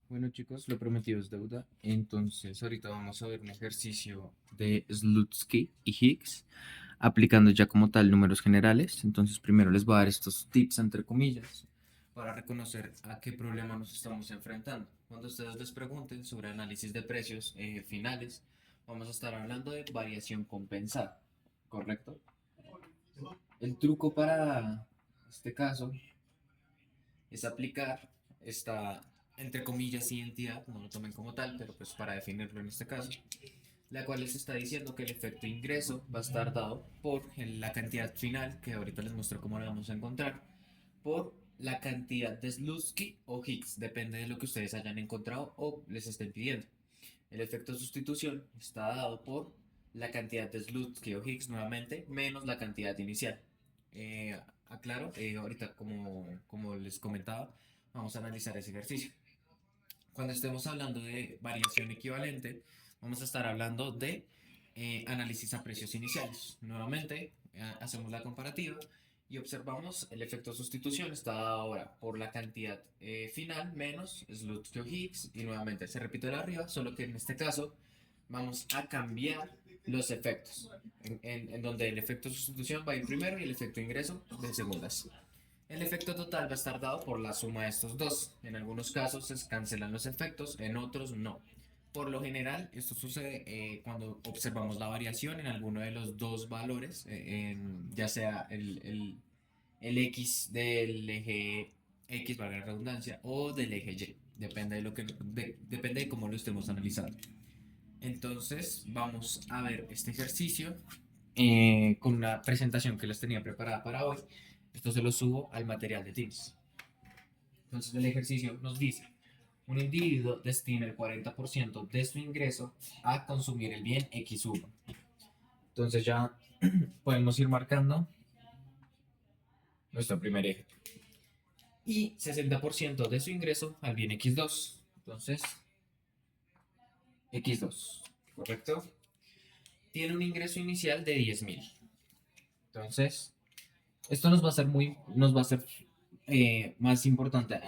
Bueno chicos, lo prometido es deuda. Entonces ahorita vamos a ver un ejercicio de Slutsky y Higgs, aplicando ya como tal números generales. Entonces primero les voy a dar estos tips entre comillas para reconocer a qué problema nos estamos enfrentando. Cuando ustedes les pregunten sobre análisis de precios finales, vamos a estar hablando de variación compensada, ¿correcto? El truco para este caso es aplicar esta, entre comillas, identidad, no lo tomen como tal, pero pues para definirlo en este caso, la cual les está diciendo que el efecto ingreso va a estar dado por la cantidad final, que ahorita les muestro cómo la vamos a encontrar, por la cantidad de Slutsky o Higgs, depende de lo que ustedes hayan encontrado o les estén pidiendo. El efecto de sustitución está dado por la cantidad de Slutsky o Higgs nuevamente menos la cantidad inicial. Aclaro, ahorita como les comentaba, vamos a analizar ese ejercicio. Cuando estemos hablando de variación equivalente, vamos a estar hablando de análisis a precios iniciales. Nuevamente, hacemos la comparativa y observamos el efecto sustitución está dado ahora por la cantidad final menos Slutsky o Higgs y nuevamente se repite de arriba, solo que en este caso vamos a cambiar los efectos, en donde el efecto sustitución va a ir primero y el efecto ingreso de segundas. El efecto total va a estar dado por la suma de estos dos. En algunos casos se cancelan los efectos, en otros no. Por lo general, esto sucede cuando observamos la variación en alguno de los dos valores, ya sea el X del eje X, valga la redundancia, o del eje Y. Depende de cómo lo estemos analizando. Entonces, vamos a ver este ejercicio con una presentación que les tenía preparada para hoy. Esto se lo subo al material de Teams. Entonces, el ejercicio nos dice, un individuo destina el 40% de su ingreso a consumir el bien X1. Entonces ya podemos ir marcando nuestro primer eje. Y 60% de su ingreso al bien X2. Entonces, X2, ¿correcto? Tiene un ingreso inicial de 10.000. Entonces, esto nos va a ser más importante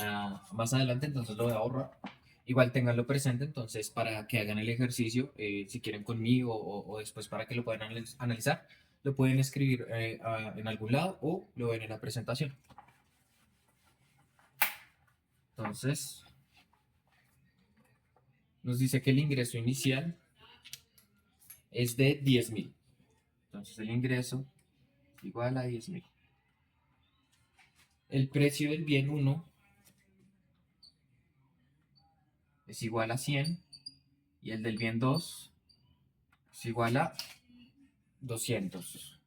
más adelante, entonces lo voy a ahorrar. Igual tenganlo presente, entonces, para que hagan el ejercicio, si quieren conmigo o después para que lo puedan analizar, lo pueden escribir en algún lado o lo ven en la presentación. Entonces, nos dice que el ingreso inicial es de 10.000. Entonces, el ingreso igual a 10.000. El precio del bien uno es igual a 100 y el del bien 2 es igual a 200.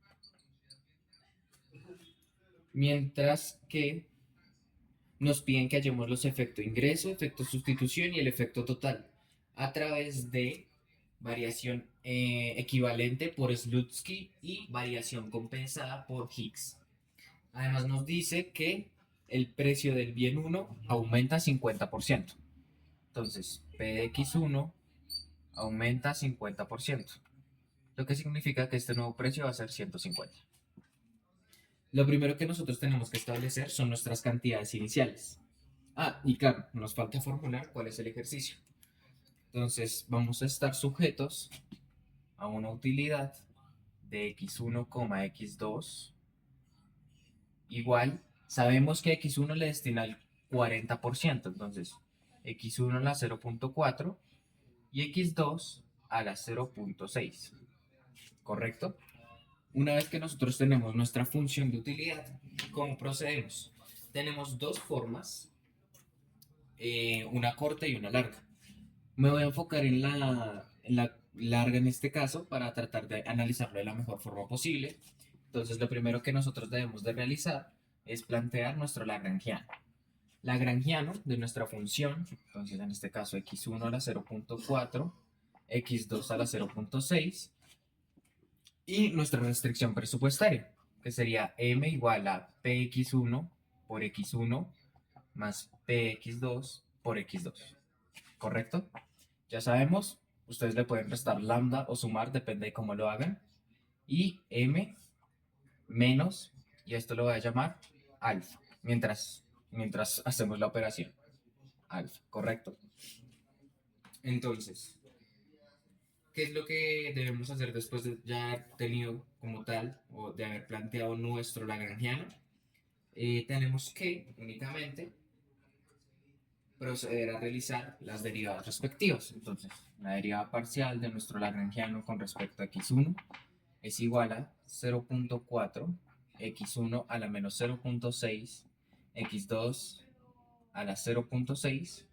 Mientras que nos piden que hallemos los efectos ingreso, efecto sustitución y el efecto total a través de variación equivalente por Slutsky y variación compensada por Higgs. Además nos dice que el precio del bien uno aumenta 50%. Entonces, P de X1 aumenta 50%, lo que significa que este nuevo precio va a ser 150. Lo primero que nosotros tenemos que establecer son nuestras cantidades iniciales. Ah, y claro, nos falta formular cuál es el ejercicio. Entonces, vamos a estar sujetos a una utilidad de x1, x2 igual. Sabemos que x1 le destina el 40%, entonces x1 a la 0.4 y x2 a la 0.6, ¿correcto? Una vez que nosotros tenemos nuestra función de utilidad, ¿cómo procedemos? Tenemos dos formas, una corta y una larga. Me voy a enfocar en la larga en este caso para tratar de analizarlo de la mejor forma posible. Entonces, lo primero que nosotros debemos de realizar es plantear nuestro lagrangiano. Lagrangiano de nuestra función, entonces en este caso x1 a la 0.4, x2 a la 0.6 y nuestra restricción presupuestaria, que sería m igual a px1 por x1 más px2 por x2, ¿correcto? Ya sabemos, ustedes le pueden restar lambda o sumar, depende de cómo lo hagan, y m menos, y esto lo voy a llamar alfa, mientras hacemos la operación. alfa, ¿correcto? Entonces, ¿qué es lo que debemos hacer después de ya haber tenido como tal o de haber planteado nuestro lagrangiano? Tenemos que únicamente proceder a realizar las derivadas respectivas. Entonces, la derivada parcial de nuestro lagrangiano con respecto a x1 es igual a 0.4 x1 a la menos 0.6 x2 a la 0.6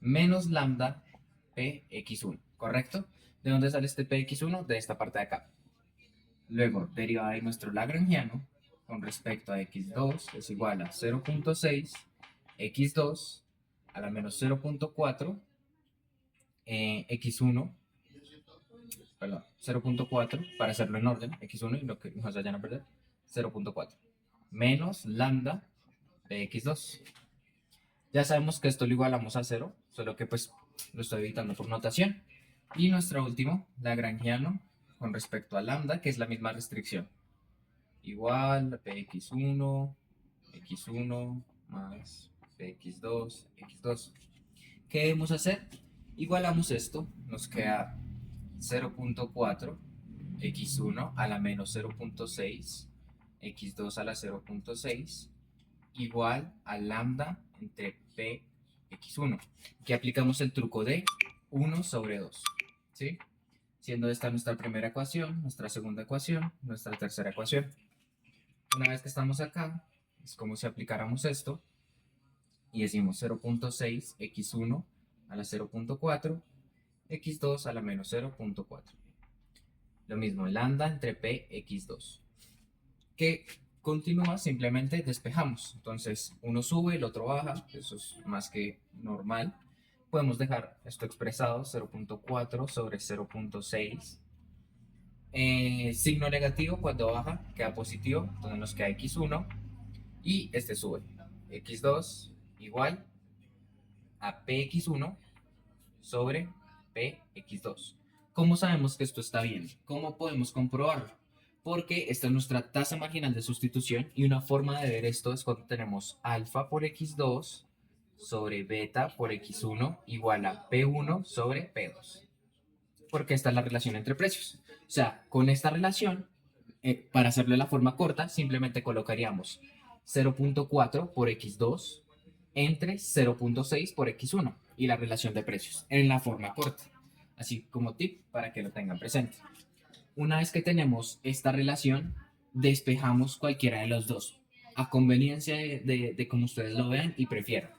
menos lambda p x1, ¿correcto? ¿De dónde sale este p x1? De esta parte de acá. Luego, derivada de nuestro lagrangiano con respecto a x2 es igual a 0.6 x2 a la menos 0.4 x1, perdón, 0.4 para hacerlo en orden, x1 y lo que nos vayan a perder, 0.4 menos lambda de x2. Ya sabemos que esto lo igualamos a 0, solo que pues lo estoy evitando por notación. Y nuestro último, lagrangiano, con respecto a lambda, que es la misma restricción. Igual a px1, x1 más px2, x2. ¿Qué debemos hacer? Igualamos esto, nos queda 0.4 x1 a la menos 0.6 x2 a la 0.6 igual a lambda entre p x1, que aplicamos el truco de 1 sobre 2, ¿sí? Siendo esta nuestra primera ecuación, nuestra segunda ecuación, nuestra tercera ecuación. Una vez que estamos acá, es como si aplicáramos esto y decimos 0.6 x1 a la 0.4 x2 a la menos 0.4. Lo mismo, lambda entre p x2. Que continúa, simplemente despejamos. Entonces, uno sube, el otro baja, eso es más que normal. Podemos dejar esto expresado, 0.4 sobre 0.6. Signo negativo cuando baja, queda positivo, entonces nos queda x1 y este sube. x2 igual a px1 sobre px2. ¿Cómo sabemos que esto está bien? ¿Cómo podemos comprobarlo? Porque esta es nuestra tasa marginal de sustitución y una forma de ver esto es cuando tenemos alfa por x2 sobre beta por x1 igual a p1 sobre p2. Porque esta es la relación entre precios. O sea, con esta relación, para hacerlo de la forma corta, simplemente colocaríamos 0.4 por x2 entre 0.6 por x1 y la relación de precios en la forma corta. Así como tip para que lo tengan presente. Una vez que tenemos esta relación, despejamos cualquiera de los dos, a conveniencia de como ustedes lo vean y prefieran.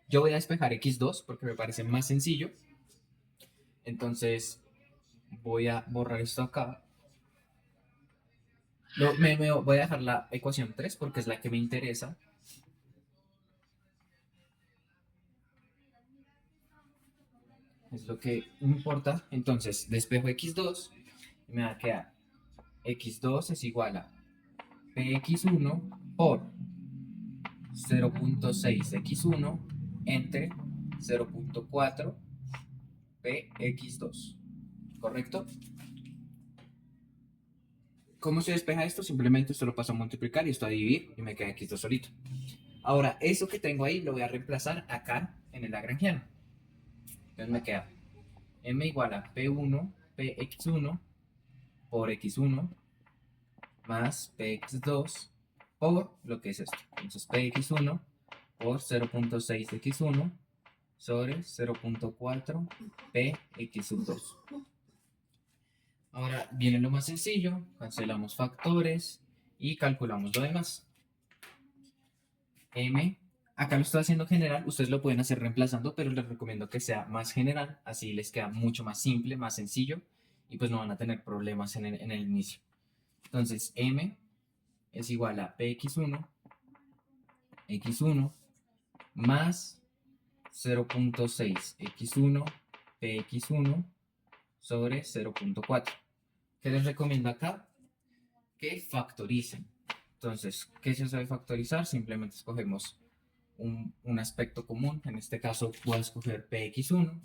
Yo voy a despejar x2 porque me parece más sencillo. Entonces voy a borrar esto acá. No, me voy a dejar la ecuación 3 porque es la que me interesa. Es lo que importa. Entonces despejo x2 y me va a quedar x2 es igual a px1 por 0.6x1 entre 0.4 px2. ¿Correcto? ¿Cómo se despeja esto? Simplemente esto lo paso a multiplicar y esto a dividir y me queda x2 solito. Ahora, eso que tengo ahí lo voy a reemplazar acá en el lagrangiano. Entonces me queda m igual a p1 px1 por x1 más px2 por lo que es esto. Entonces px1 por 0.6x1 sobre 0.4 px2. Ahora viene lo más sencillo, cancelamos factores y calculamos lo demás. M, acá lo estoy haciendo general, ustedes lo pueden hacer reemplazando, pero les recomiendo que sea más general, así les queda mucho más simple, más sencillo y pues no van a tener problemas en el inicio. Entonces M es igual a px1 x1 más 0.6 x1 px1 sobre 0.4. ¿Qué les recomiendo acá? Que factoricen. Entonces, ¿qué se sabe factorizar? Simplemente escogemos un aspecto común. En este caso voy a escoger px1.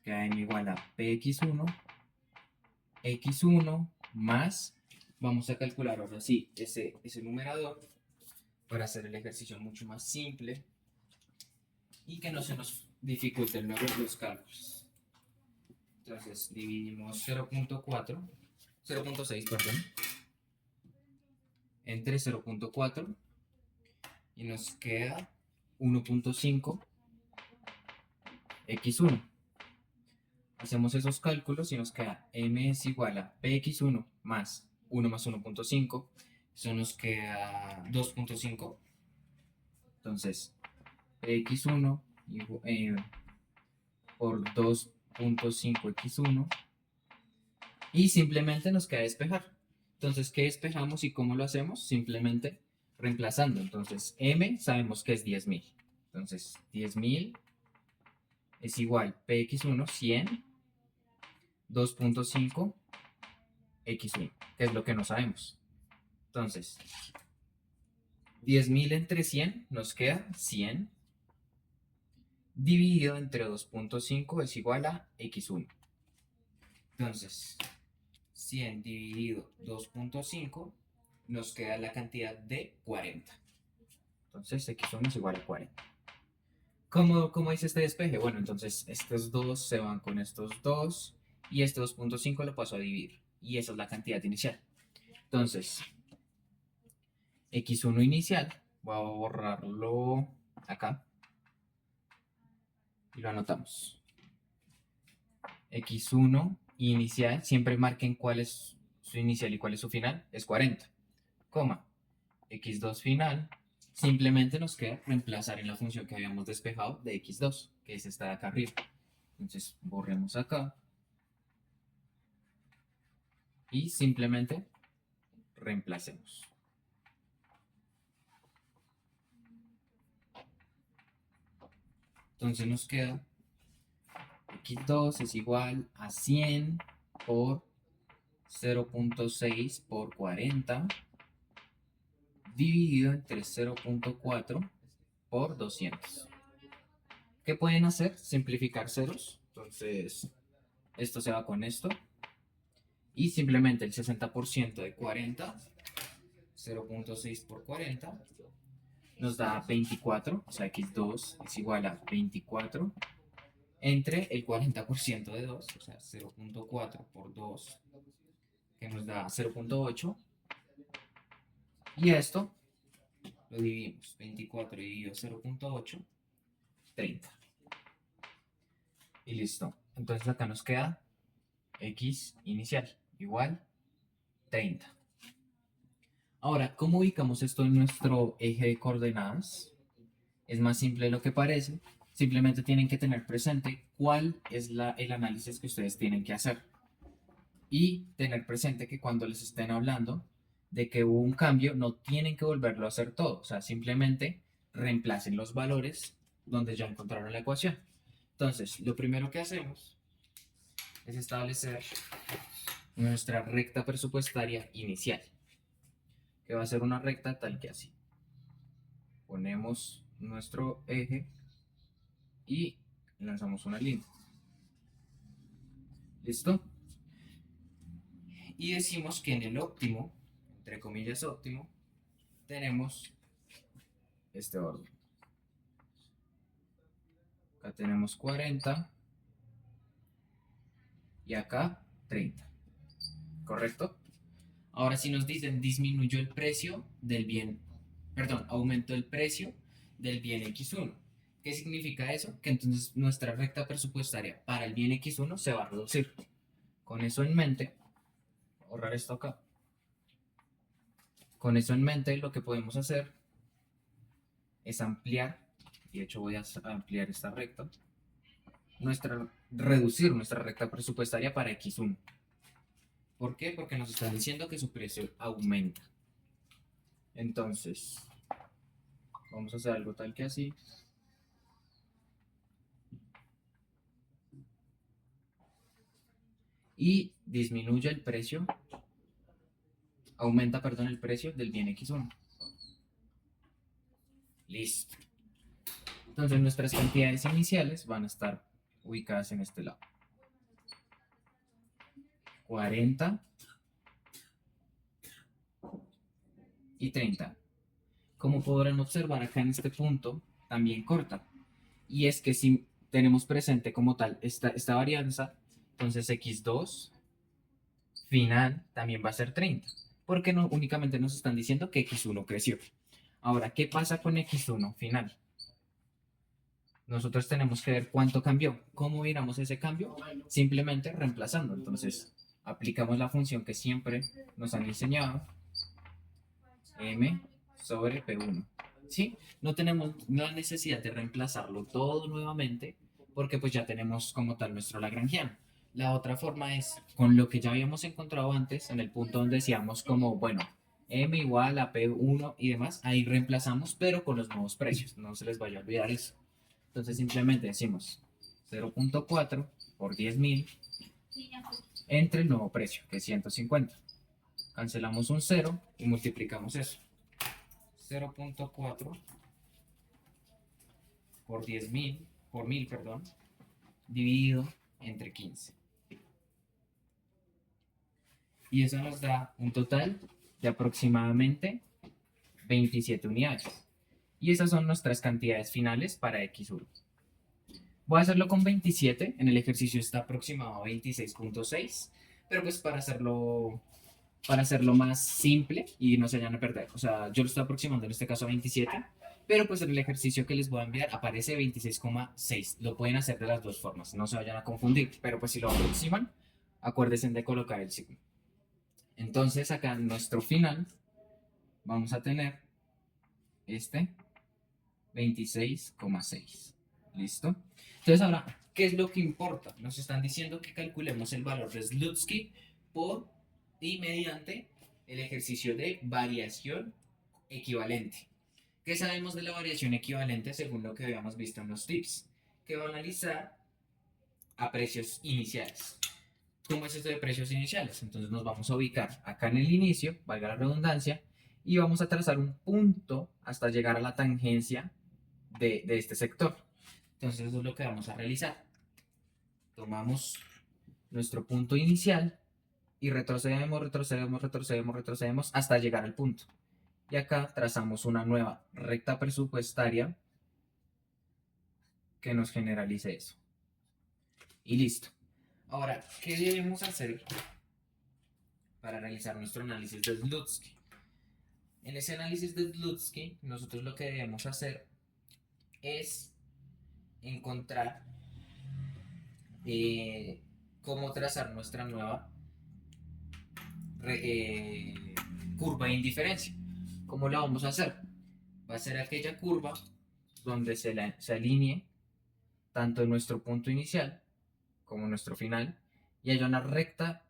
Queda m igual a px1 x1 más, vamos a calcular ahora sí ese numerador para hacer el ejercicio mucho más simple. y que no se nos dificulten luego los cálculos. Entonces dividimos 0.6, perdón, entre 0.4 y nos queda 1.5 x1. Hacemos esos cálculos y nos queda m es igual a px1 más 1 más 1.5. Eso nos queda 2.5. Entonces, px1 por 2.5x1. Y simplemente nos queda despejar. Entonces, ¿qué despejamos y cómo lo hacemos? Simplemente reemplazando. Entonces, m sabemos que es 10.000. Entonces, 10.000 es igual px1 100 2.5 x1, que es lo que no sabemos. Entonces, 10.000 entre 100 nos queda 100 dividido entre 2.5 es igual a x1. Entonces, 100 dividido 2.5 nos queda la cantidad de 40. Entonces, x1 es igual a 40. ¿Cómo dice este despeje? Bueno, entonces estos dos se van con estos dos y este 2.5 lo paso a dividir. Y esa es la cantidad inicial. Entonces, x1 inicial, voy a borrarlo acá y lo anotamos. X1 inicial, siempre marquen cuál es su inicial y cuál es su final, es 40, coma, x2 final, simplemente nos queda reemplazar en la función que habíamos despejado de x2, que es esta de acá arriba. Entonces borremos acá y simplemente reemplacemos. Entonces nos queda x2 es igual a 100 por 0.6 por 40 dividido entre 0.4 por 200. ¿Qué pueden hacer? Simplificar ceros. Entonces, esto se va con esto. Y simplemente el 60% de 40, 0.6 por 40, nos da 24. O sea, x2 es igual a 24 entre el 40% de 2, o sea, 0.4 por 2, que nos da 0.8. Y esto lo dividimos. 24 dividido 0.8, 30. Y listo. Entonces acá nos queda x inicial igual 30. Ahora, ¿cómo ubicamos esto en nuestro eje de coordenadas? Es más simple de lo que parece. Simplemente tienen que tener presente cuál es el análisis que ustedes tienen que hacer. Y tener presente que cuando les estén hablando de que hubo un cambio, no tienen que volverlo a hacer todo. O sea, simplemente reemplacen los valores donde ya encontraron la ecuación. Entonces, lo primero que hacemos es establecer nuestra recta presupuestaria inicial, que va a ser una recta tal que así. Ponemos nuestro eje y lanzamos una línea. ¿Listo? Y decimos que en el óptimo, entre comillas óptimo, tenemos este orden. Acá tenemos 40 y acá 30. ¿Correcto? Ahora si nos dicen disminuyó el precio del bien, perdón, aumentó el precio del bien X1. ¿Qué significa eso? Que entonces nuestra recta presupuestaria para el bien X1 se va a reducir. Con eso en mente, voy a ahorrar esto acá. Con eso en mente, lo que podemos hacer es ampliar, y de hecho voy a ampliar esta recta, reducir nuestra recta presupuestaria para X1. ¿Por qué? Porque nos están diciendo que su precio aumenta. Entonces, vamos a hacer algo tal que así. Y disminuye el precio, aumenta, perdón, el precio del bien X1. Listo. Entonces nuestras cantidades iniciales van a estar ubicadas en este lado. 40 y 30. Como podrán observar acá en este punto, también corta. Y es que si tenemos presente como tal esta varianza, entonces x2 final también va a ser 30, porque no, únicamente nos están diciendo que x1 creció. Ahora, ¿qué pasa con x1 final? Nosotros tenemos que ver cuánto cambió. ¿Cómo miramos ese cambio? Simplemente reemplazando. Entonces, aplicamos la función que siempre nos han enseñado, m sobre p1. ¿Sí? No tenemos la necesidad de reemplazarlo todo nuevamente, porque pues ya tenemos como tal nuestro lagrangiano. La otra forma es con lo que ya habíamos encontrado antes, en el punto donde decíamos como, bueno, m igual a p1 y demás, ahí reemplazamos, pero con los nuevos precios. No se les vaya a olvidar eso. Entonces simplemente decimos 0.4 por 10.000 entre el nuevo precio, que es 150. Cancelamos un 0 y multiplicamos eso. 0.4 por 10.000, por 1000, perdón, dividido entre 15. Y eso nos da un total de aproximadamente 27 unidades. Y esas son nuestras cantidades finales para X1. Voy a hacerlo con 27, en el ejercicio está aproximado a 26.6, pero pues para hacerlo más simple y no se vayan a perder. O sea, yo lo estoy aproximando en este caso a 27, pero pues en el ejercicio que les voy a enviar aparece 26,6. Lo pueden hacer de las dos formas, no se vayan a confundir, pero pues si lo aproximan, acuérdense de colocar el signo. Entonces acá en nuestro final vamos a tener este 26,6. ¿Listo? Entonces ahora, ¿qué es lo que importa? Nos están diciendo que calculemos el valor de Slutsky por y mediante el ejercicio de variación equivalente. ¿Qué sabemos de la variación equivalente según lo que habíamos visto en los tips? Que va a analizar a precios iniciales. ¿Cómo es esto de precios iniciales? Entonces nos vamos a ubicar acá en el inicio, valga la redundancia, y vamos a trazar un punto hasta llegar a la tangencia de este sector. Entonces eso es lo que vamos a realizar. Tomamos nuestro punto inicial y retrocedemos, retrocedemos, retrocedemos, retrocedemos hasta llegar al punto. Y acá trazamos una nueva recta presupuestaria que nos generalice eso. Y listo. Ahora, ¿qué debemos hacer para realizar nuestro análisis de Slutsky? En ese análisis de Slutsky, nosotros lo que debemos hacer es encontrar cómo trazar nuestra nueva curva de indiferencia. ¿Cómo la vamos a hacer? Va a ser aquella curva donde se alinee tanto nuestro punto inicial como nuestro final y haya una recta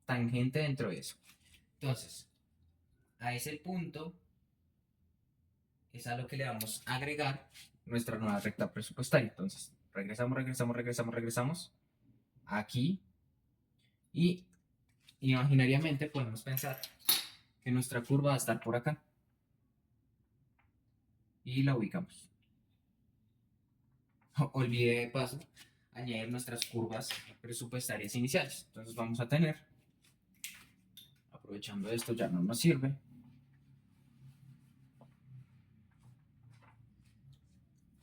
tangente dentro de eso. Entonces, a ese punto es a lo que le vamos a agregar nuestra nueva recta presupuestaria. Entonces, regresamos, regresamos, regresamos, regresamos aquí y imaginariamente podemos pensar que nuestra curva va a estar por acá y la ubicamos. Olvidé de paso añadir nuestras curvas presupuestarias iniciales. Entonces vamos a tener, aprovechando esto ya no nos sirve,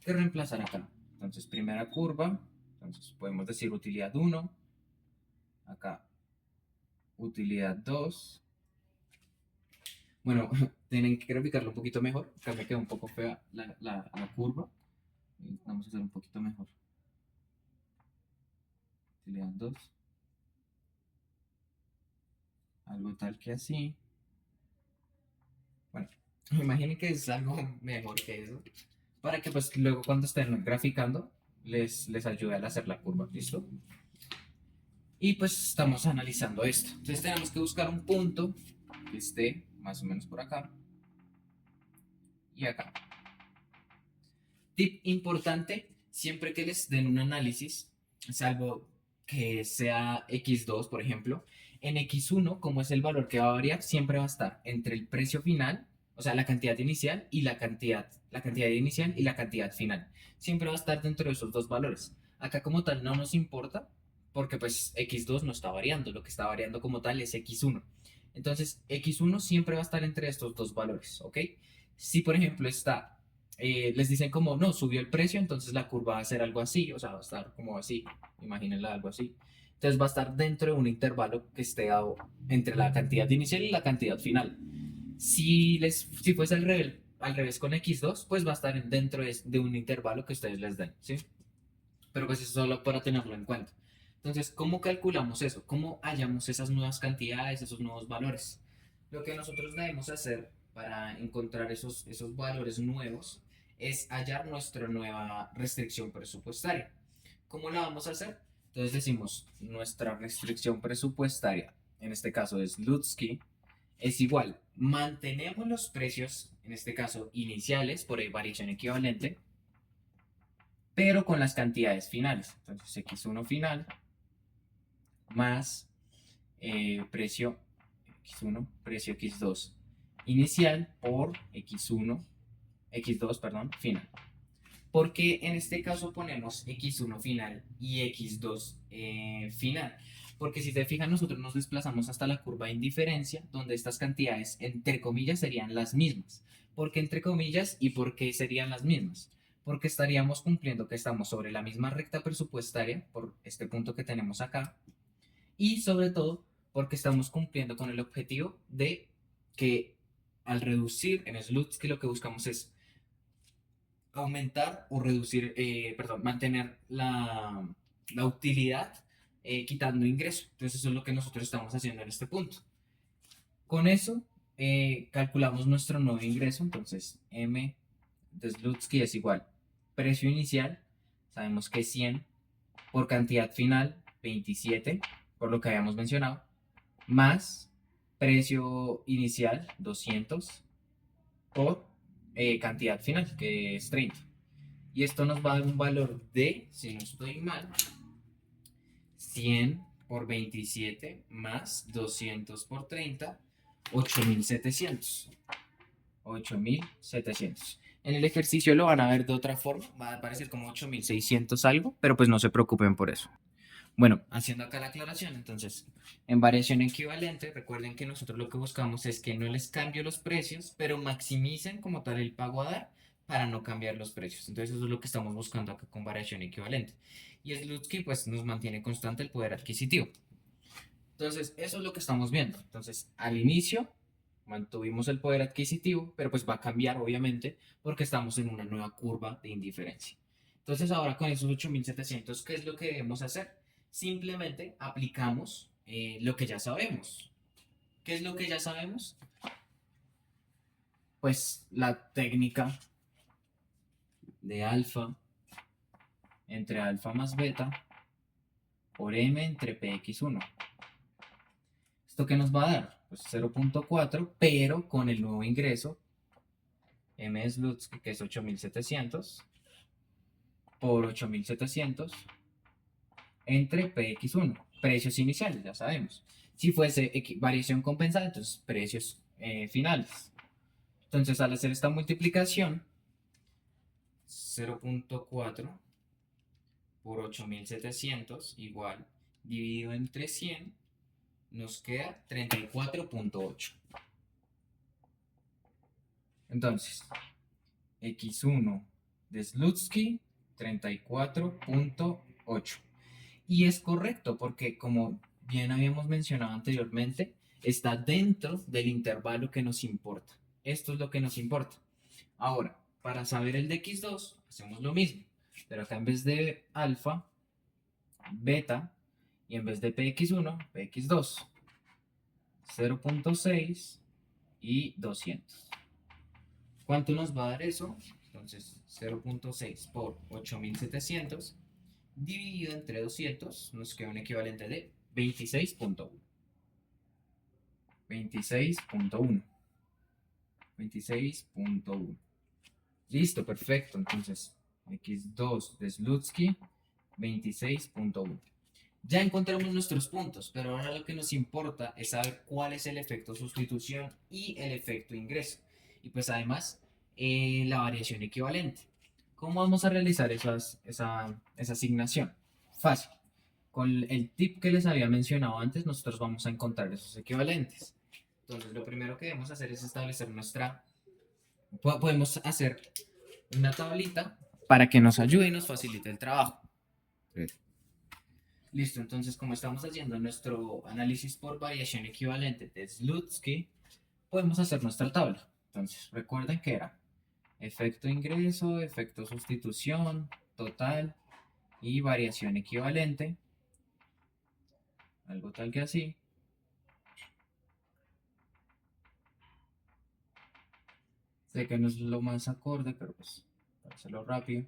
que reemplazar acá. Entonces primera curva, entonces podemos decir utilidad 1, acá utilidad 2. Bueno, tienen que graficarlo un poquito mejor, acá me queda un poco fea la curva. Vamos a hacer un poquito mejor. Utilidad 2. Algo tal que así. Bueno, imaginen que es algo mejor que eso. Para que pues luego cuando estén graficando les ayude a hacer la curva, ¿listo? Y pues estamos analizando esto. Entonces tenemos que buscar un punto que esté más o menos por acá y acá. Tip importante, siempre que les den un análisis, salvo que sea x2, por ejemplo, en x1, como es el valor que va a variar, siempre va a estar entre el precio final, o sea, la cantidad inicial y la cantidad inicial y la cantidad final. Siempre va a estar dentro de esos dos valores. Acá como tal no nos importa, porque pues x2 no está variando, lo que está variando como tal es x1. Entonces, x1 siempre va a estar entre estos dos valores, ¿ok? Si por ejemplo está les dicen como, no, subió el precio, entonces la curva va a ser algo así, o sea, va a estar como así, imagínenla algo así. Entonces va a estar dentro de un intervalo que esté dado entre la cantidad inicial y la cantidad final. Si fuese al revés con X2, pues va a estar dentro de un intervalo que ustedes les den, ¿sí? Pero pues eso solo para tenerlo en cuenta. Entonces, ¿cómo calculamos eso? ¿Cómo hallamos esas nuevas cantidades, esos nuevos valores? Lo que nosotros debemos hacer para encontrar esos valores nuevos es hallar nuestra nueva restricción presupuestaria. ¿Cómo la vamos a hacer? Entonces decimos, nuestra restricción presupuestaria, en este caso es Slutsky, es igual, mantenemos los precios, en este caso iniciales, por variación equivalente, pero con las cantidades finales. Entonces, X1 final más precio X1, precio X2 inicial por X1, X2, perdón, final. Porque en este caso ponemos X1 final y X2 final. Porque si te fijas, nosotros nos desplazamos hasta la curva de indiferencia, donde estas cantidades, entre comillas, serían las mismas. ¿Por qué entre comillas y por qué serían las mismas? Porque estaríamos cumpliendo que estamos sobre la misma recta presupuestaria, por este punto que tenemos acá, y sobre todo porque estamos cumpliendo con el objetivo de que al reducir en Slutsky lo que buscamos es aumentar o reducir, perdón, mantener la utilidad quitando ingreso. Entonces eso es lo que nosotros estamos haciendo en este punto. Con eso calculamos nuestro nuevo ingreso. Entonces M de Slutsky es igual precio inicial, sabemos que es 100 por cantidad final 27, por lo que habíamos mencionado, más precio inicial 200 por cantidad final, que es 30. Y esto nos va a dar un valor de, si no estoy mal, 100 por 27 más 200 por 30, 8700. 8700. En el ejercicio lo van a ver de otra forma, va a aparecer como 8600 algo, pero pues no se preocupen por eso. Bueno, haciendo acá la aclaración, entonces, en variación equivalente, recuerden que nosotros lo que buscamos es que no les cambie los precios, pero maximicen como tal el pago a dar para no cambiar los precios. Entonces, eso es lo que estamos buscando acá con variación equivalente. Y Slutsky, pues, nos mantiene constante el poder adquisitivo. Entonces, eso es lo que estamos viendo. Entonces, al inicio mantuvimos el poder adquisitivo, pero pues va a cambiar, obviamente, porque estamos en una nueva curva de indiferencia. Entonces, ahora con esos 8700, ¿qué es lo que debemos hacer? Simplemente aplicamos lo que ya sabemos. ¿Qué es lo que ya sabemos? Pues la técnica de alfa entre alfa más beta por m entre px1. ¿Esto qué nos va a dar? Pues 0.4, pero con el nuevo ingreso, m es Slutsky, que es 8700, por 8700 entre px1. Precios iniciales, ya sabemos. Si fuese variación compensada, entonces precios finales. Entonces, al hacer esta multiplicación, 0.4 por 8700 igual dividido entre 100 nos queda 34.8. Entonces, x1 de Slutsky 34.8. Y es correcto porque como bien habíamos mencionado anteriormente, está dentro del intervalo que nos importa. Esto es lo que nos importa. Ahora, para saber el de x2, hacemos lo mismo. Pero acá en vez de alfa, beta, y en vez de px1, px2. 0.6 y 200. ¿Cuánto nos va a dar eso? Entonces, 0.6 por 8700 dividido entre 200 nos queda un equivalente de 26.1. 26.1. 26.1. Listo, perfecto. Entonces, x2 de Slutsky, 26.1. Ya encontramos nuestros puntos, pero ahora lo que nos importa es saber cuál es el efecto sustitución y el efecto ingreso. Y pues además, la variación equivalente. ¿Cómo vamos a realizar esa asignación? Fácil. Con el tip que les había mencionado antes, nosotros vamos a encontrar esos equivalentes. Entonces, lo primero que debemos hacer es establecer podemos hacer una tablita para que nos ayude y nos facilite el trabajo. Listo, entonces como estamos haciendo nuestro análisis por variación equivalente de Slutsky, podemos hacer nuestra tabla. Entonces, recuerden que era efecto ingreso, efecto sustitución, total y variación equivalente. Algo tal que así. Sé que no es lo más acorde, pero pues para hacerlo rápido.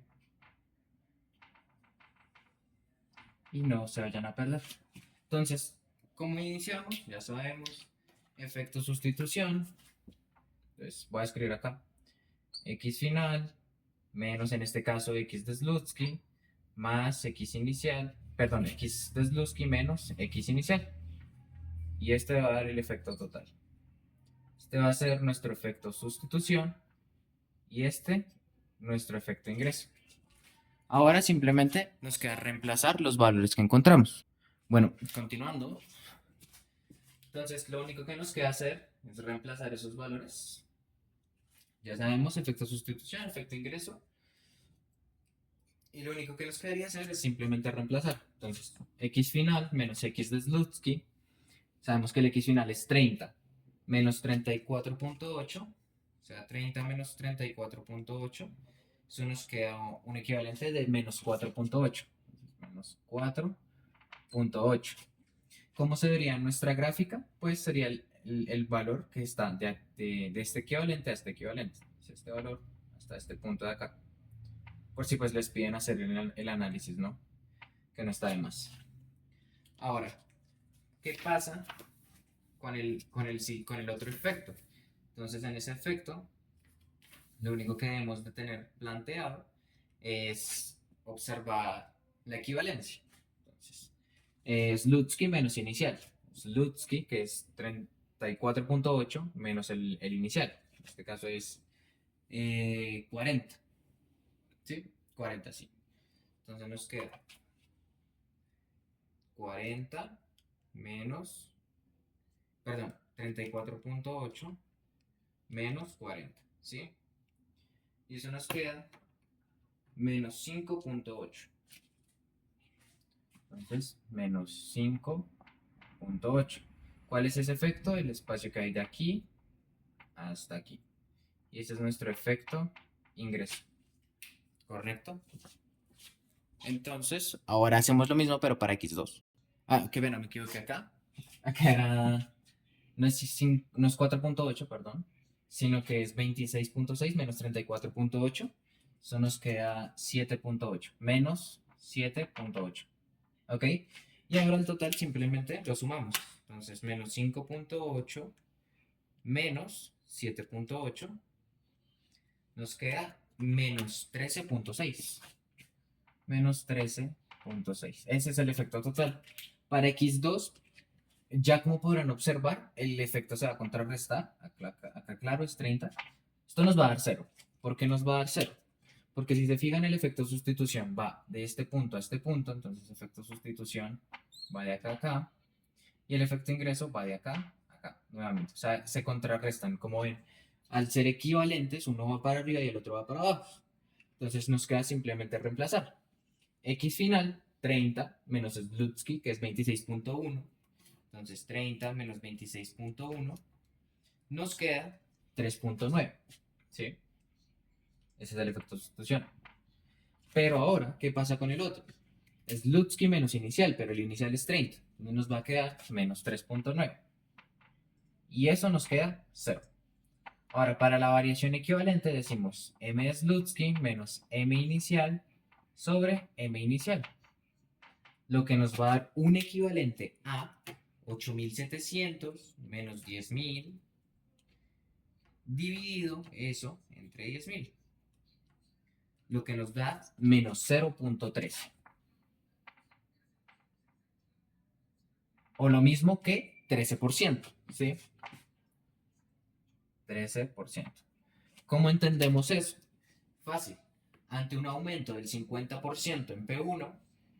Y no se vayan a perder. Entonces, como iniciamos, ya sabemos, efecto sustitución. Entonces voy a escribir acá x final menos en este caso x de Slutsky más x inicial, perdón, x de Slutsky menos x inicial. Y este va a dar el efecto total. Este va a ser nuestro efecto sustitución y este nuestro efecto ingreso. Ahora simplemente nos queda reemplazar los valores que encontramos. Bueno, continuando. Entonces lo único que nos queda hacer es reemplazar esos valores. Ya sabemos efecto sustitución, efecto ingreso. Y lo único que nos quedaría hacer es simplemente reemplazar. Entonces, x final menos x de Slutsky. Sabemos que el x final es 30 menos 34.8. O sea, 30 menos 34.8. Eso nos queda un equivalente de menos 4.8. Menos 4.8. ¿Cómo se vería en nuestra gráfica? Pues sería el valor que está de este equivalente a este equivalente. Este valor hasta este punto de acá. Por si pues les piden hacer el análisis, ¿no? Que no está de más. Ahora, ¿qué pasa con el otro efecto? Entonces, en ese efecto, lo único que debemos de tener planteado es observar la equivalencia. Entonces, Slutsky menos inicial. Slutsky, que es 34.8 menos el inicial. En este caso es 40. ¿Sí? 40, sí. Entonces nos queda 40 menos, perdón, 34.8 menos 40, ¿sí? Y eso nos queda menos 5.8. Entonces, menos 5.8. ¿Cuál es ese efecto? El espacio que hay de aquí hasta aquí. Y ese es nuestro efecto ingreso. ¿Correcto? Entonces, ahora hacemos lo mismo, pero para x2. Ah, qué pena, me equivoqué acá. Acá era no es 4.8, perdón, sino que es 26.6 menos 34.8. Eso nos queda 7.8, menos 7.8. ¿Ok? Y ahora el total simplemente lo sumamos. Entonces, menos 5.8 menos 7.8 nos queda menos 13.6. Menos 13.6. Ese es el efecto total. Para x2, ya como podrán observar, el efecto se va a contrarrestar. Acá claro es 30. Esto nos va a dar 0. ¿Por qué nos va a dar 0? Porque si se fijan, el efecto sustitución va de este punto a este punto. Entonces, el efecto sustitución va de acá a acá. Y el efecto ingreso va de acá a acá, nuevamente. O sea, se contrarrestan. Como ven, al ser equivalentes, uno va para arriba y el otro va para abajo. Entonces, nos queda simplemente reemplazar. X final, 30 menos Slutsky, que es 26.1. Entonces 30 menos 26.1 nos queda 3.9. ¿Sí? Ese es el efecto de sustitución. Pero ahora, ¿qué pasa con el otro? Es Slutsky menos inicial, pero el inicial es 30. Entonces nos va a quedar menos 3.9. Y eso nos queda 0. Ahora, para la variación equivalente decimos m de Slutsky menos m inicial sobre m inicial. Lo que nos va a dar un equivalente a 8.700 menos 10.000 dividido eso entre 10.000, lo que nos da menos 0.3. O lo mismo que 13%, ¿sí? 13%. ¿Cómo entendemos eso? Fácil. Ante un aumento del 50% en P1,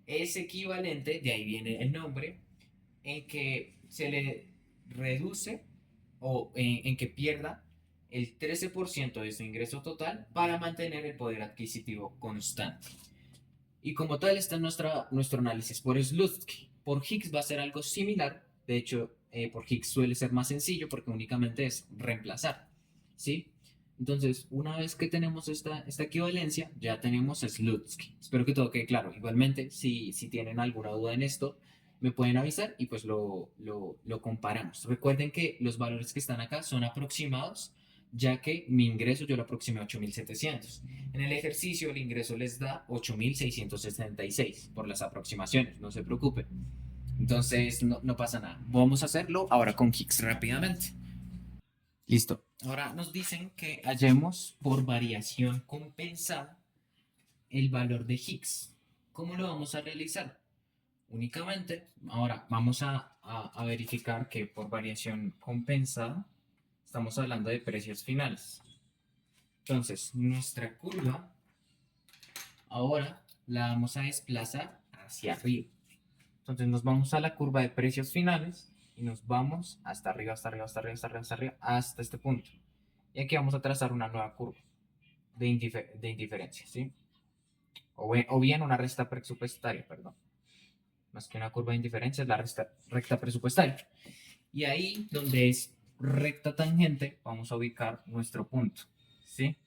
es equivalente, de ahí viene el nombre, en que se le reduce o en que pierda el 13% de su ingreso total para mantener el poder adquisitivo constante. Y como tal está nuestro análisis por Slutsky. Por Higgs va a ser algo similar. De hecho, por Higgs suele ser más sencillo porque únicamente es reemplazar. ¿Sí? Entonces, una vez que tenemos esta equivalencia, ya tenemos Slutsky. Espero que todo quede claro. Igualmente, si tienen alguna duda en esto, me pueden avisar y pues lo comparamos. Recuerden que los valores que están acá son aproximados, ya que mi ingreso yo lo aproximé a 8.700. En el ejercicio el ingreso les da 8.666 por las aproximaciones, no se preocupen. Entonces no pasa nada. Vamos a hacerlo ahora con Higgs rápidamente. Listo. Ahora nos dicen que hallemos por variación compensada el valor de Higgs. ¿Cómo lo vamos a realizar? Únicamente, ahora vamos a verificar que por variación compensada estamos hablando de precios finales. Entonces, nuestra curva ahora la vamos a desplazar hacia arriba. Entonces nos vamos a la curva de precios finales y nos vamos hasta arriba, hasta arriba, hasta arriba, hasta arriba, hasta arriba, hasta este punto. Y aquí vamos a trazar una nueva curva de indiferencia, ¿sí? O bien una recta presupuestaria, perdón. Más que una curva de indiferencia es la recta presupuestaria. Y ahí donde es recta tangente vamos a ubicar nuestro punto, ¿sí?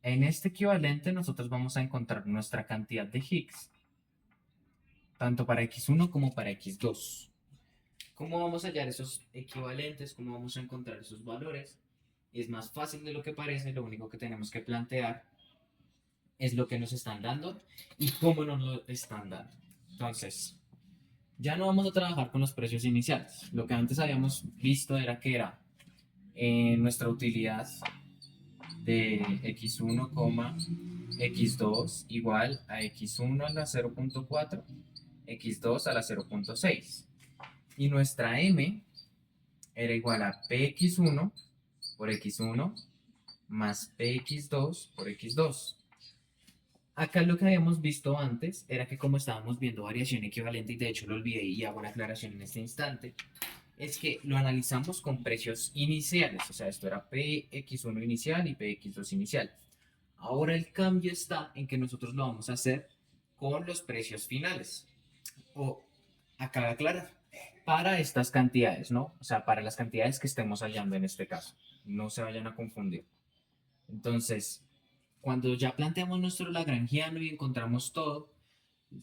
En este equivalente nosotros vamos a encontrar nuestra cantidad de Higgs, tanto para x1 como para x2. ¿Cómo vamos a hallar esos equivalentes? ¿Cómo vamos a encontrar esos valores? Es más fácil de lo que parece, lo único que tenemos que plantear es lo que nos están dando y cómo nos lo están dando. Entonces, ya no vamos a trabajar con los precios iniciales. Lo que antes habíamos visto era que era nuestra utilidad de x1, x2 igual a x1 a la 0.4, x2 a la 0.6. Y nuestra m era igual a px1 por x1 más px2 por x2. Acá lo que habíamos visto antes era que como estábamos viendo variación equivalente, y de hecho lo olvidé y hago la aclaración en este instante, es que lo analizamos con precios iniciales, o sea, esto era px1 inicial y px2 inicial. Ahora el cambio está en que nosotros lo vamos a hacer con los precios finales. O, acá de aclarar, para estas cantidades, ¿no? O sea, para las cantidades que estemos hallando en este caso. No se vayan a confundir. Entonces, cuando ya planteamos nuestro lagrangiano y encontramos todo,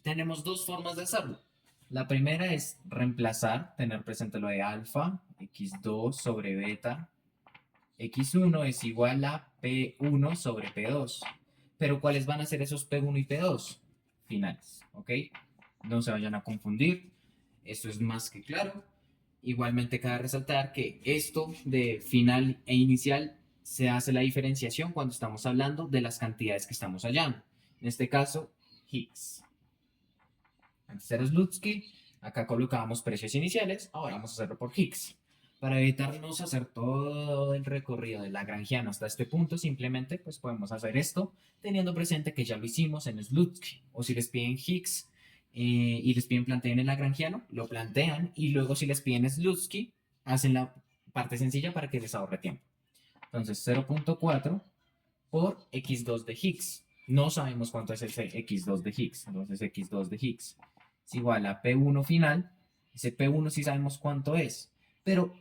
tenemos dos formas de hacerlo. La primera es reemplazar, tener presente lo de alfa, x2 sobre beta, x1 es igual a p1 sobre p2. Pero ¿cuáles van a ser esos p1 y p2? Finales, ¿ok? No se vayan a confundir, esto es más que claro. Igualmente cabe resaltar que esto de final e inicial se hace la diferenciación cuando estamos hablando de las cantidades que estamos hallando. En este caso, Higgs. Antes era Slutsky, acá colocábamos precios iniciales, ahora vamos a hacerlo por Higgs. Para evitarnos hacer todo el recorrido del lagrangiano hasta este punto, simplemente pues podemos hacer esto teniendo presente que ya lo hicimos en Slutsky. O si les piden Higgs y les piden planteen el lagrangiano, lo plantean y luego si les piden Slutsky, hacen la parte sencilla para que les ahorre tiempo. Entonces 0.4 por x2 de Higgs. No sabemos cuánto es ese x2 de Higgs, entonces x2 de Higgs es igual a P1 final. Ese P1 sí sabemos cuánto es, pero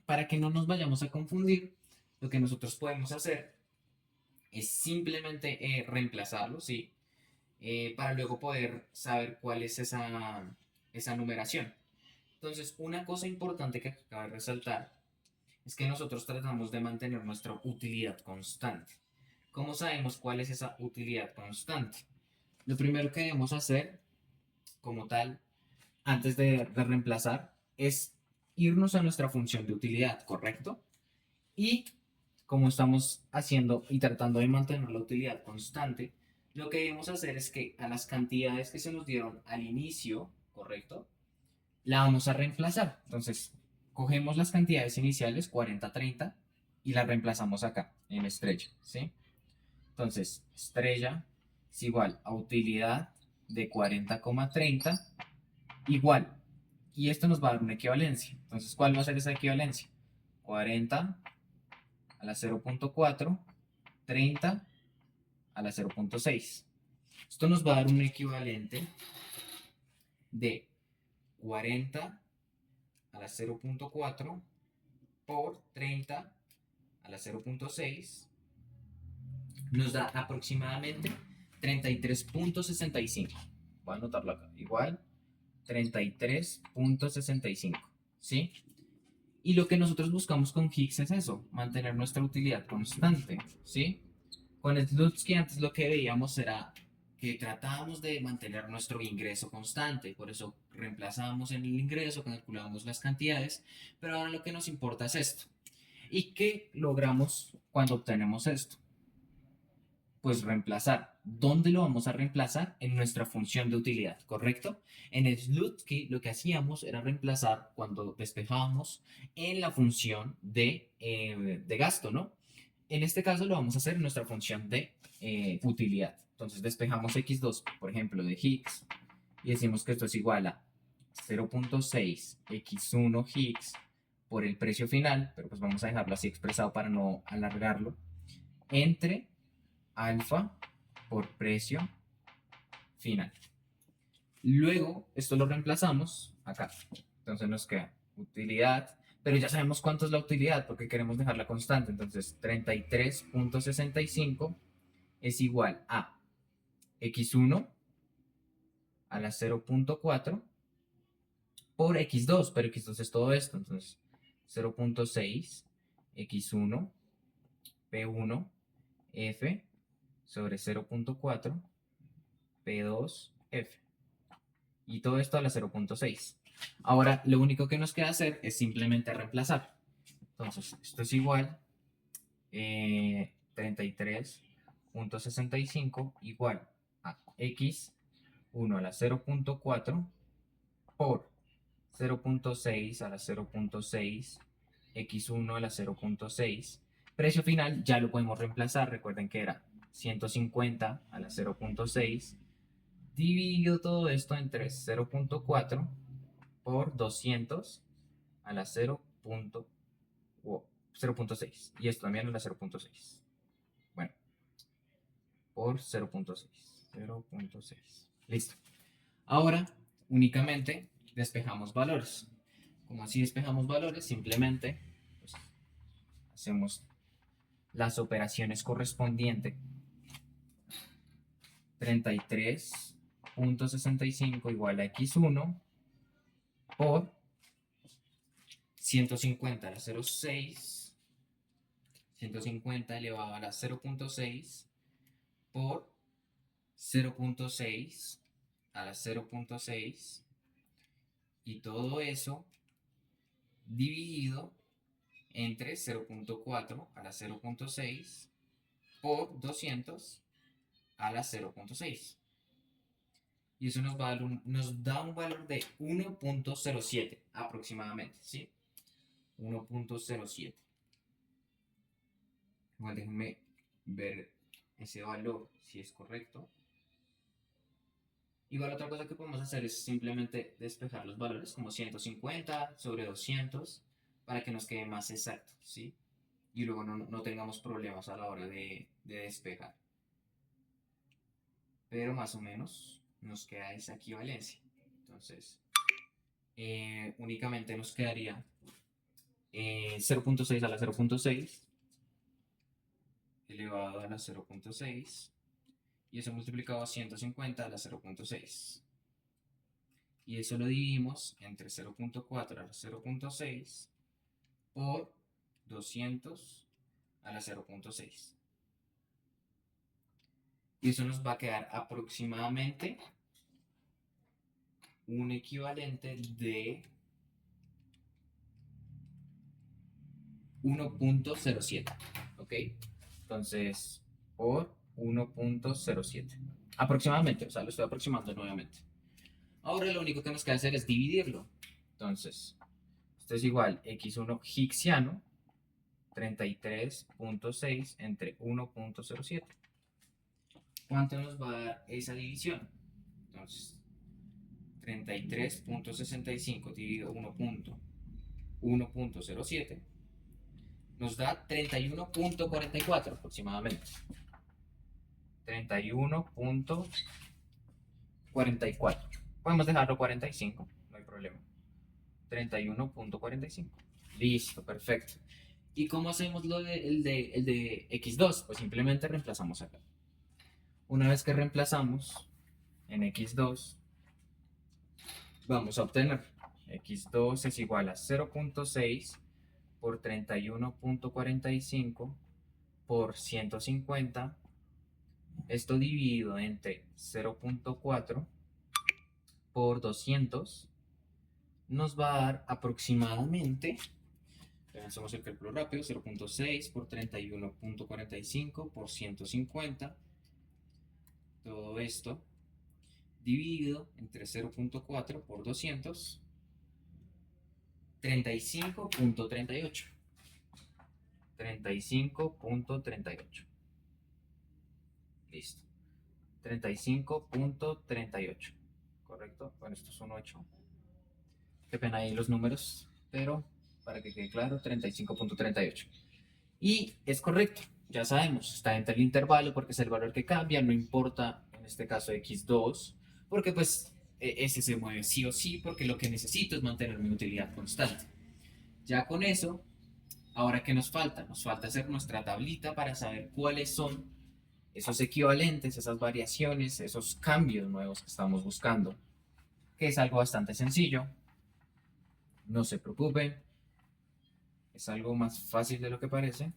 para que no nos vayamos a confundir, lo que nosotros podemos hacer es simplemente reemplazarlo, ¿sí? Para luego poder saber cuál es esa numeración. Entonces, una cosa importante que acabo de resaltar es que nosotros tratamos de mantener nuestra utilidad constante. ¿Cómo sabemos cuál es esa utilidad constante? Lo primero que debemos hacer, como tal, antes de reemplazar, es irnos a nuestra función de utilidad, ¿correcto? Y como estamos haciendo y tratando de mantener la utilidad constante, lo que debemos hacer es que a las cantidades que se nos dieron al inicio, ¿correcto? La vamos a reemplazar. Entonces, cogemos las cantidades iniciales, 40, 30, y la reemplazamos acá, en estrella, ¿sí? Entonces, estrella es igual a utilidad de 40,30 igual. Y esto nos va a dar una equivalencia. Entonces, ¿cuál va a ser esa equivalencia? 40 a la 0.4, 30 a la 0.6. Esto nos va a dar un equivalente de 40 a la 0.4 por 30 a la 0.6. Nos da aproximadamente 33.65. Voy a anotarlo acá. Igual 33.65. ¿Sí? Y lo que nosotros buscamos con Higgs es eso, mantener nuestra utilidad constante. ¿Sí? Con Slutsky antes lo que veíamos era que tratábamos de mantener nuestro ingreso constante, por eso reemplazábamos en el ingreso, calculábamos las cantidades, pero ahora lo que nos importa es esto. ¿Y qué logramos cuando obtenemos esto? Pues reemplazar. ¿Dónde lo vamos a reemplazar? En nuestra función de utilidad, ¿correcto? En el Slutsky lo que hacíamos era reemplazar cuando despejábamos en la función de gasto, ¿no? En este caso lo vamos a hacer en nuestra función de utilidad. Entonces despejamos x2, por ejemplo, de Higgs y decimos que esto es igual a 0.6 x1 Higgs por el precio final, pero pues vamos a dejarlo así expresado para no alargarlo, entre alfa por precio final. Luego esto lo reemplazamos acá. Entonces nos queda utilidad, pero ya sabemos cuánto es la utilidad porque queremos dejarla constante. Entonces 33.65 es igual a x1 a la 0.4 por x2, pero x2 es todo esto. Entonces 0.6 x1 p1 f sobre 0.4 p2 f. Y todo esto a la 0.6. Ahora, lo único que nos queda hacer es simplemente reemplazar. Entonces, esto es igual 33.65 igual a x1 a la 0.4 por 0.6 a la 0.6 x1 a la 0.6. Precio final ya lo podemos reemplazar. Recuerden que era 150 a la 0.6 dividido todo esto entre 0.4 por 200 a la 0.6. Y esto también a la 0.6. Bueno, por 0.6. 0.6. Listo. Ahora únicamente despejamos valores. Como así despejamos valores, simplemente pues, hacemos las operaciones correspondientes. 33.65 igual a x1 por 150 a la 0.6, 150 elevado a la 0.6 por 0.6 a la 0.6 y todo eso dividido entre 0.4 a la 0.6 por 200 a la 0.6. Y eso nos da un valor de 1.07 aproximadamente, ¿sí? 1.07. Igual déjenme ver ese valor si es correcto. Igual otra cosa que podemos hacer es simplemente despejar los valores como 150 sobre 200 para que nos quede más exacto, ¿sí? Y luego no tengamos problemas a la hora de despejar. Pero más o menos nos queda esa equivalencia. Entonces, únicamente nos quedaría 0.6 a la 0.6 elevado a la 0.6 y eso multiplicado a 150 a la 0.6. Y eso lo dividimos entre 0.4 a la 0.6 por 200 a la 0.6. Y eso nos va a quedar aproximadamente un equivalente de 1.07. ¿Ok? Entonces, por 1.07. Aproximadamente, o sea, lo estoy aproximando nuevamente. Ahora lo único que nos queda hacer es dividirlo. Entonces, esto es igual x1 higsiano 33.6 entre 1.07. ¿Cuánto nos va a dar esa división? Entonces, 33.65 dividido 1.07 nos da 31.44 aproximadamente. 31.44. Podemos dejarlo 45, no hay problema. 31.45. Listo, perfecto. ¿Y cómo hacemos el de x2? Pues simplemente reemplazamos acá. Una vez que reemplazamos en x2, vamos a obtener x2 es igual a 0.6 por 31.45 por 150. Esto dividido entre 0.4 por 200 nos va a dar aproximadamente, hacemos el cálculo rápido, 0.6 por 31.45 por 150. Todo esto dividido entre 0.4 por 200, 35.38. 35.38. Listo. 35.38. ¿Correcto? Bueno, esto es un 8. Qué pena ahí los números, pero para que quede claro, 35.38. Y es correcto, ya sabemos, está dentro del intervalo porque es el valor que cambia, no importa en este caso x2, porque pues ese se mueve sí o sí, porque lo que necesito es mantener mi utilidad constante. Ya con eso, ahora ¿qué nos falta? Nos falta hacer nuestra tablita para saber cuáles son esos equivalentes, esas variaciones, esos cambios nuevos que estamos buscando, que es algo bastante sencillo. No se preocupen, es algo más fácil de lo que parece.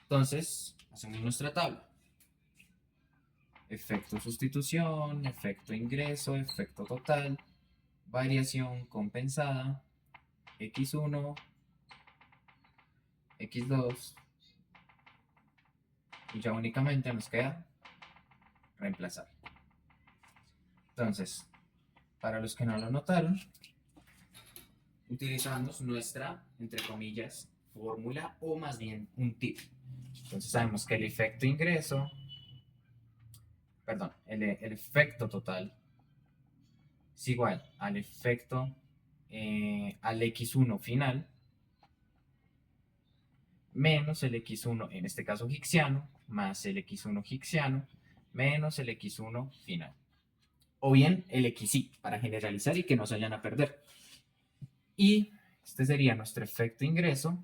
Entonces, hacemos nuestra tabla. Efecto sustitución, efecto ingreso, efecto total, variación compensada, x1, x2, y ya únicamente nos queda reemplazar. Entonces, para los que no lo notaron, utilizamos nuestra, entre comillas, fórmula o más bien un tip. Entonces sabemos que el efecto ingreso, perdón, el efecto total es igual al efecto, al x1 final, menos el x1, en este caso hicksiano, más el x1 hicksiano, menos el x1 final. O bien el xy, para generalizar y que no se vayan a perder. Y este sería nuestro efecto ingreso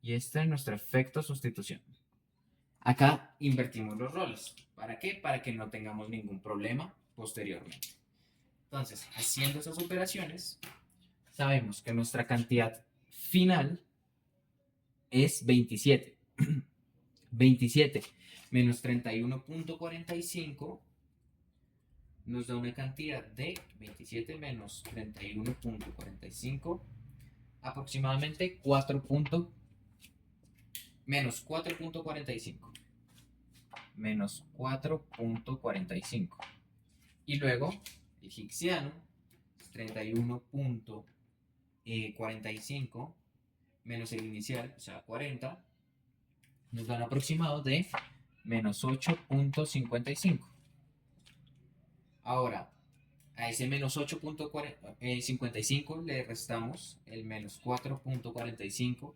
y este es nuestro efecto sustitución. Acá invertimos los roles. ¿Para qué? Para que no tengamos ningún problema posteriormente. Entonces, haciendo esas operaciones, sabemos que nuestra cantidad final es 27. 27 menos 31.45 nos da una cantidad de 27 menos 31.45, aproximadamente 4. Menos 4.45. Menos 4.45. Y luego el hicksiano, 31.45 menos el inicial, o sea 40, nos da un aproximado de menos 8.55. Ahora, a ese menos 8.55 le restamos el menos 4.45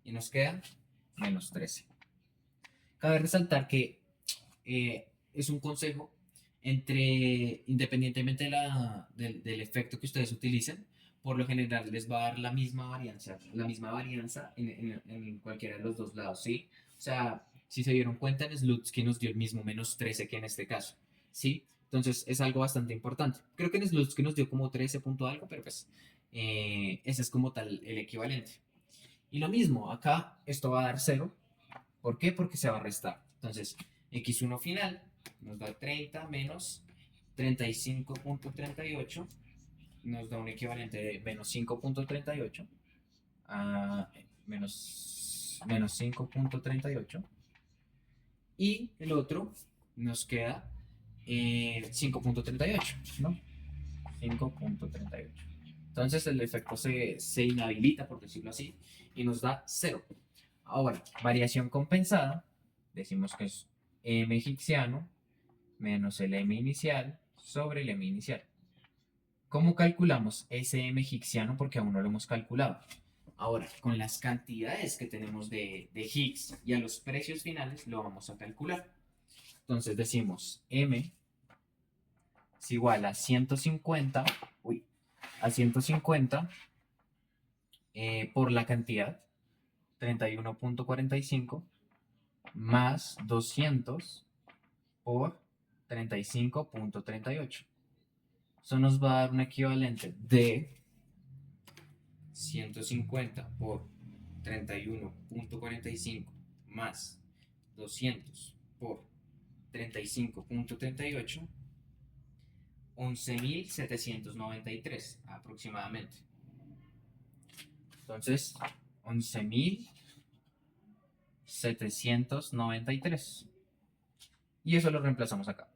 y nos queda menos 13. Cabe resaltar que es un consejo independientemente del efecto que ustedes utilicen, por lo general les va a dar la misma varianza en cualquiera de los dos lados, ¿sí? O sea, si se dieron cuenta, en Slutsky nos dio el mismo menos 13 que en este caso, ¿sí? Entonces es algo bastante importante. Creo que en Slutsky nos dio como 13 punto algo, pero pues ese es como tal el equivalente. Y lo mismo, acá esto va a dar 0. ¿Por qué? Porque se va a restar. Entonces, x1 final nos da 30 menos 35.38, nos da un equivalente de menos 5.38 a menos 5.38, y el otro nos queda 5.38, ¿no? 5.38. Entonces el efecto se inhabilita, por decirlo así, y nos da 0. Ahora, variación compensada, decimos que es m hicksiano menos el m inicial sobre el m inicial. ¿Cómo calculamos ese m hicksiano? Porque aún no lo hemos calculado. Ahora, con las cantidades que tenemos de Higgs y a los precios finales lo vamos a calcular. Entonces decimos M es igual a 150, uy, a 150 por la cantidad, 31.45, más 200 por 35.38. Eso nos va a dar un equivalente de 150 por 31.45 más 200 por 35.38, 11.793 aproximadamente. Entonces, 11.793. Y eso lo reemplazamos acá.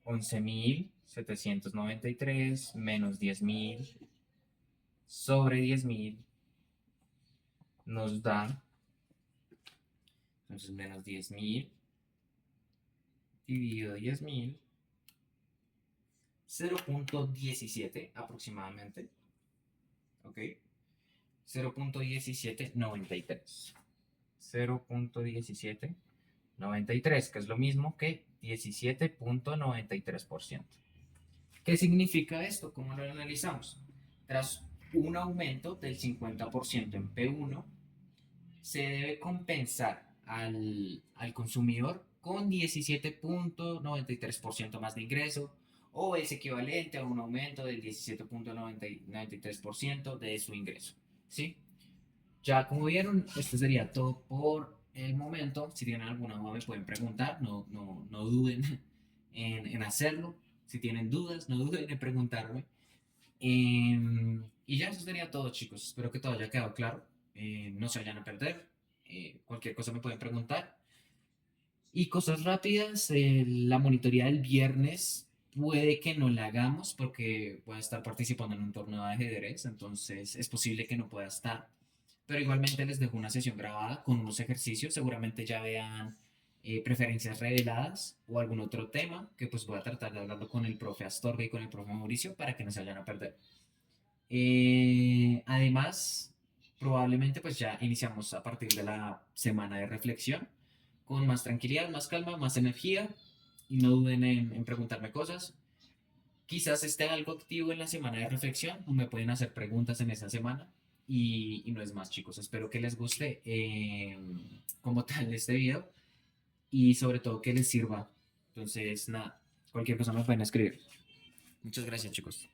11.793 menos 10.000 sobre 10.000 nos da, entonces menos 10.000 dividido 10.000, 0.17 aproximadamente, ¿ok? 0.1793. 0.1793, que es lo mismo que 17.93%. ¿Qué significa esto? ¿Cómo lo analizamos? Tras un aumento del 50% en P1, se debe compensar al consumidor con 17.93% más de ingreso, o es equivalente a un aumento del 17.93% de su ingreso. ¿Sí? Ya como vieron, esto sería todo por el momento. Si tienen alguna duda me pueden preguntar, no duden en hacerlo. Si tienen dudas, no duden en preguntarme. Y ya eso sería todo, chicos. Espero que todo haya quedado claro. No se vayan a perder. Cualquier cosa me pueden preguntar. Y cosas rápidas, la monitoría del viernes puede que no la hagamos porque voy a estar participando en un torneo de ajedrez, entonces es posible que no pueda estar. Pero igualmente les dejo una sesión grabada con unos ejercicios, seguramente ya vean preferencias reveladas o algún otro tema que pues voy a tratar de hablarlo con el profe Astorga y con el profe Mauricio para que no se vayan a perder. Además, probablemente pues ya iniciamos a partir de la semana de reflexión con más tranquilidad, más calma, más energía y no duden en preguntarme cosas. Quizás esté algo activo en la semana de reflexión o me pueden hacer preguntas en esa semana y no es más, chicos. Espero que les guste como tal este video y sobre todo que les sirva. Entonces, nada, cualquier cosa me pueden escribir. Muchas gracias, chicos.